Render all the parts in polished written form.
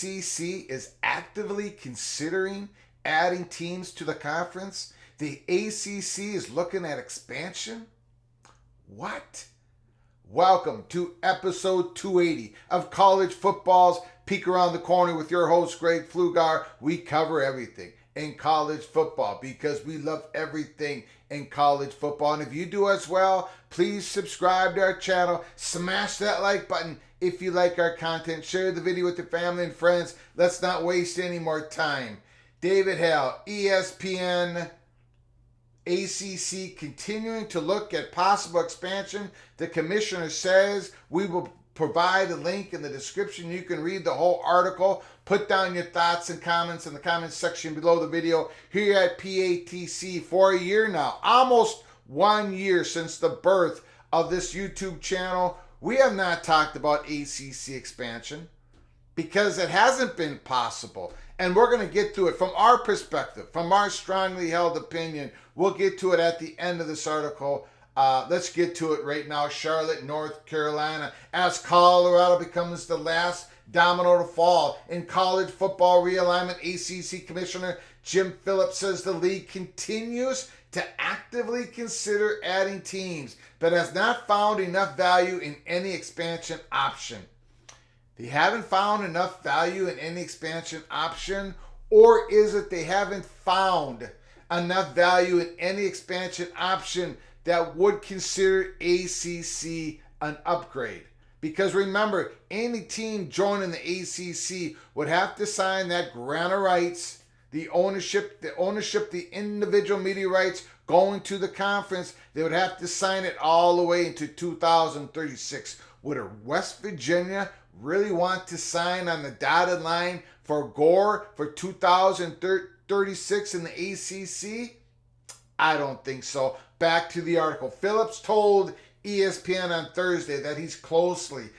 ACC is actively considering adding teams to the conference. The ACC is looking at expansion. What? Welcome to episode 280 of College Football's Peek Around the Corner with your host, Greg Pflugar. We cover everything in college football because we love everything in college football. And if you do as well, please subscribe to our channel. Smash that like button if you like our content. Share the video with your family and friends. Let's not waste any more time. David Hale, ESPN, ACC continuing to look at possible expansion. The commissioner says we will provide a link in the description. You can read the whole article. Put down your thoughts and comments in the comments section below the video. Here at PATC for a year now, almost 1 year since the birth of this YouTube channel, we have not talked about ACC expansion because it hasn't been possible. And we're going to get to it from our perspective, from our strongly held opinion. We'll get to it at the end of this article. Let's get to it right now. Charlotte, North Carolina, as Colorado becomes the last domino to fall in college football realignment. ACC Commissioner Jim Phillips says the league continues to actively consider adding teams, but has not found enough value in any expansion option. They haven't found enough value in any expansion option, or is it they haven't found enough value in any expansion option that would consider ACC an upgrade? Because remember, any team joining the ACC would have to sign that grant of rights, the ownership, the individual media rights going to the conference. They would have to sign it all the way into 2036. Would a West Virginia really want to sign on the dotted line for GOR for 2036 in the ACC? I don't think so. Back to the article. Phillips told ESPN on Thursday that he's closely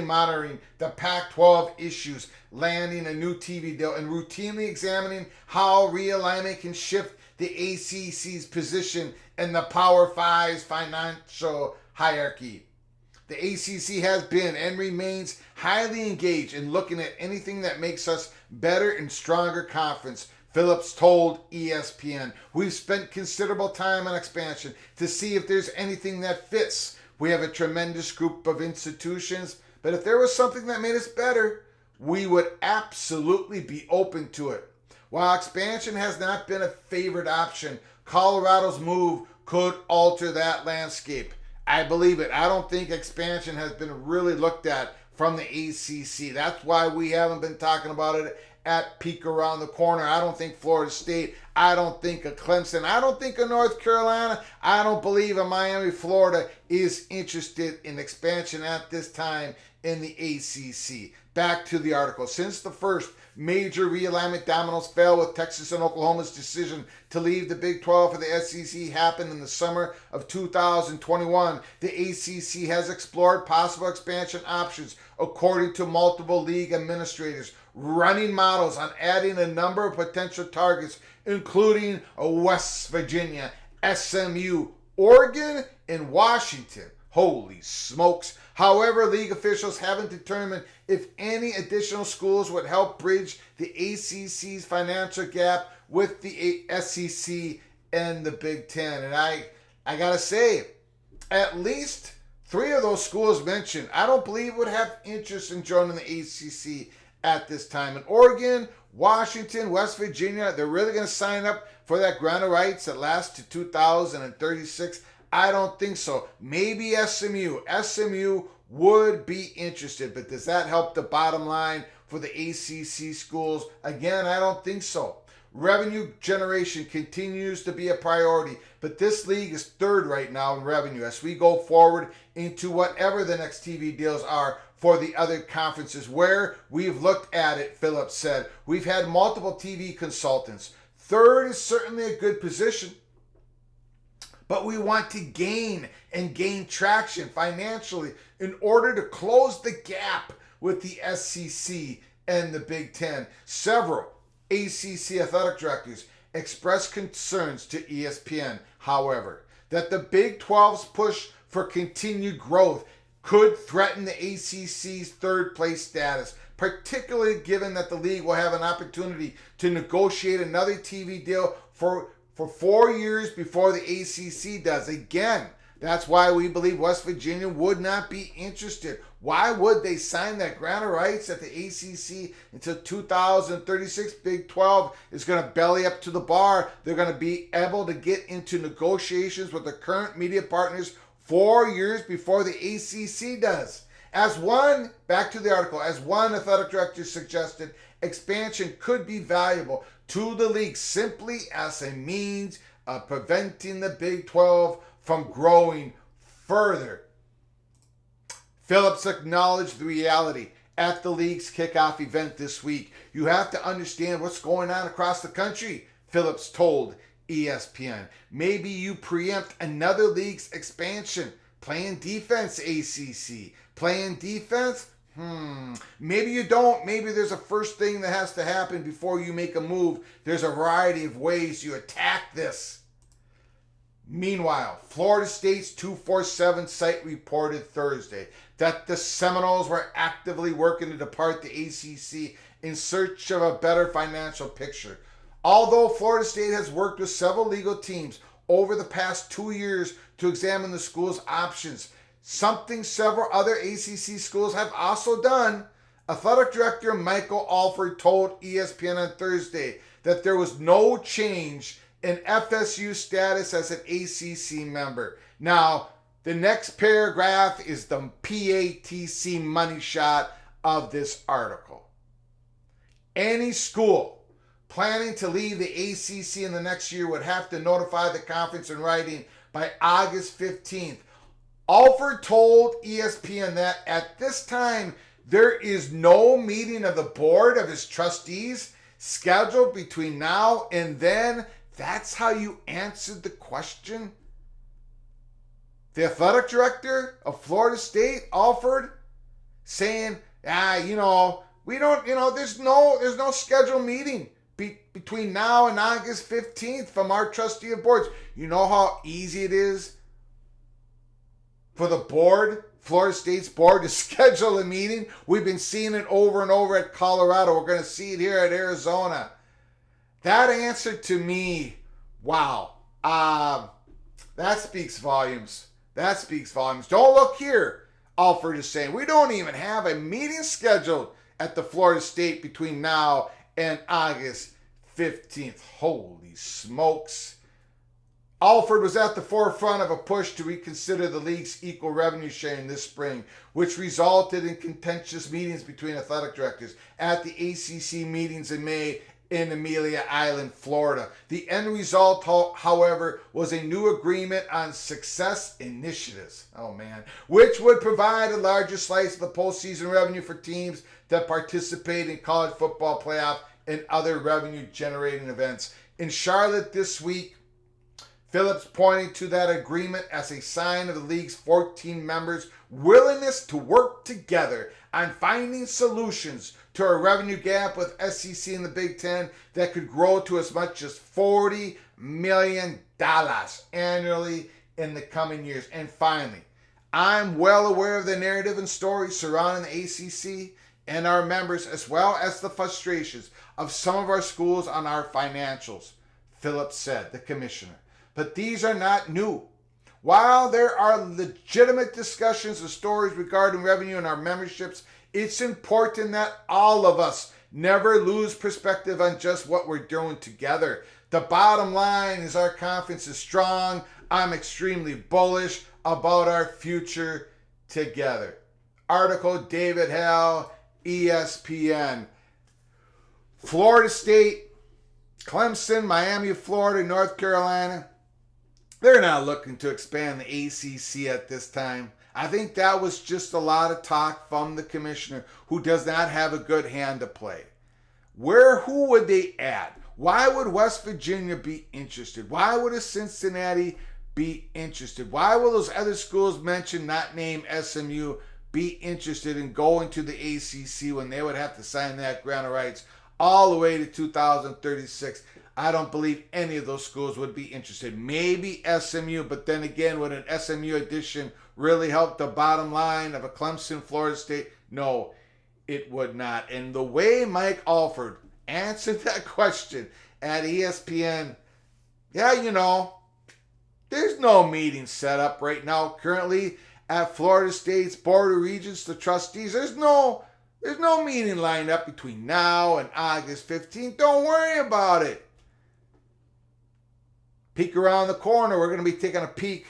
monitoring the Pac-12 issues, landing a new TV deal, and routinely examining how realignment can shift the ACC's position in the Power Five's financial hierarchy. The ACC has been and remains highly engaged in looking at anything that makes us better and stronger conference, Phillips told ESPN. We've spent considerable time on expansion to see if there's anything that fits. We have a tremendous group of institutions, but if there was something that made us better, we would absolutely be open to it. While expansion has not been a favored option, Colorado's move could alter that landscape. I believe it. I don't think expansion has been really looked at from the ACC. That's why we haven't been talking about it at Peek Around the Corner. I don't think Florida State, I don't think of Clemson, I don't think of North Carolina, I don't believe in Miami, Florida is interested in expansion at this time in the ACC. Back to the article. Since the first major realignment dominoes fell with Texas and Oklahoma's decision to leave the Big 12 for the SEC happened in the summer of 2021, the ACC has explored possible expansion options according to multiple league administrators, running models on adding a number of potential targets, including West Virginia, SMU, Oregon, and Washington. Holy smokes. However, league officials haven't determined if any additional schools would help bridge the ACC's financial gap with the SEC and the Big Ten. And I got to say, at least 3 of those schools mentioned, I don't believe would have interest in joining the ACC at this time. In Oregon, Washington, West Virginia, they're really going to sign up for that grant of rights that lasts to 2036. I don't think so. Maybe SMU. SMU would be interested, but does that help the bottom line for the ACC schools? Again, I don't think so. Revenue generation continues to be a priority, but this league is third right now in revenue as we go forward into whatever the next TV deals are for the other conferences where we've looked at it, Phillips said. We've had multiple TV consultants. Third is certainly a good position, but we want to gain traction financially in order to close the gap with the SEC and the Big Ten. Several ACC athletic directors expressed concerns to ESPN, however, that the Big 12's push for continued growth could threaten the ACC's third place status, particularly given that the league will have an opportunity to negotiate another TV deal for 4 years before the ACC does. Again, that's why we believe West Virginia would not be interested. Why would they sign that grant of rights at the ACC until 2036? Big 12 is going to belly up to the bar. They're going to be able to get into negotiations with their current media partners 4 years before the ACC does. Back to the article, as one athletic director suggested, expansion could be valuable to the league simply as a means of preventing the Big 12 from growing further. Phillips acknowledged the reality at the league's kickoff event this week. You have to understand what's going on across the country, Phillips told ESPN. Maybe you preempt another league's expansion. Playing defense, ACC. Playing defense? Maybe you don't. Maybe there's a first thing that has to happen before you make a move. There's a variety of ways you attack this. Meanwhile, Florida State's 247 site reported Thursday that the Seminoles were actively working to depart the ACC in search of a better financial picture. Although Florida State has worked with several legal teams over the past 2 years to examine the school's options, something several other ACC schools have also done, athletic director Michael Alford told ESPN on Thursday that there was no change in FSU status as an ACC member. Now, the next paragraph is the PATC money shot of this article. Any school planning to leave the ACC in the next year would have to notify the conference in writing by August 15th. Alford told ESPN that at this time, there is no meeting of the board of his trustees scheduled between now and then. That's how you answered the question? The athletic director of Florida State, Alford, saying, we don't, there's no scheduled meeting between now and August 15th from our trustee of boards. You know how easy it is for the board, Florida State's board, to schedule a meeting? We've been seeing it over and over at Colorado. We're going to see it here at Arizona. That answer to me, wow, that speaks volumes. That speaks volumes. Don't look here, Alford is saying. We don't even have a meeting scheduled at the Florida State between now and August 15th. Holy smokes. Alford was at the forefront of a push to reconsider the league's equal revenue sharing this spring, which resulted in contentious meetings between athletic directors at the ACC meetings in May in Amelia Island, Florida. The end result, however, was a new agreement on success initiatives, which would provide a larger slice of the postseason revenue for teams that participate in college football playoff and other revenue-generating events. In Charlotte this week, Phillips pointed to that agreement as a sign of the league's 14 members' willingness to work together on finding solutions to a revenue gap with SEC and the Big Ten that could grow to as much as $40 million annually in the coming years. And finally, I'm well aware of the narrative and stories surrounding the ACC and our members, as well as the frustrations of some of our schools on our financials, Phillips said, the commissioner. But these are not new. While there are legitimate discussions and stories regarding revenue in our memberships, it's important that all of us never lose perspective on just what we're doing together. The bottom line is our conference is strong. I'm extremely bullish about our future together. Article, David Hale, ESPN. Florida State, Clemson, Miami of Florida, North Carolina. They're not looking to expand the ACC at this time. I think that was just a lot of talk from the commissioner, who does not have a good hand to play. Who would they add? Why would West Virginia be interested? Why would a Cincinnati be interested? Why will those other schools mentioned, not named SMU, be interested in going to the ACC when they would have to sign that grant of rights all the way to 2036? I don't believe any of those schools would be interested. Maybe SMU, but then again, would an SMU addition really help the bottom line of a Clemson, Florida State? No. It would not. And the way Mike Alford answered that question at ESPN, yeah, there's no meeting set up right now currently at Florida State's Board of Regents, the trustees. There's no meeting lined up between now and August 15th. Don't worry about it. Peek around the corner. We're going to be taking a peek.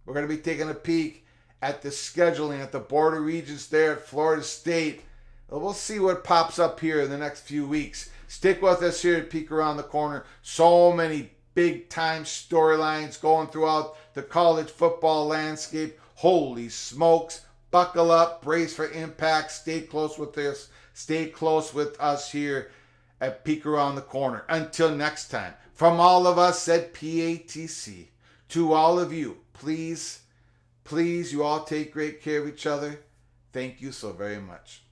We're going to be taking a peek at the scheduling at the Board of Regents there at Florida State. We'll see what pops up here in the next few weeks. Stick with us here at Peek Around the Corner. So many big-time storylines going throughout the college football landscape. Holy smokes. Buckle up. Brace for impact. Stay close with this. Stay close with us here at Peek Around the Corner. Until next time, from all of us at PATC, to all of you, please, you all take great care of each other. Thank you so very much.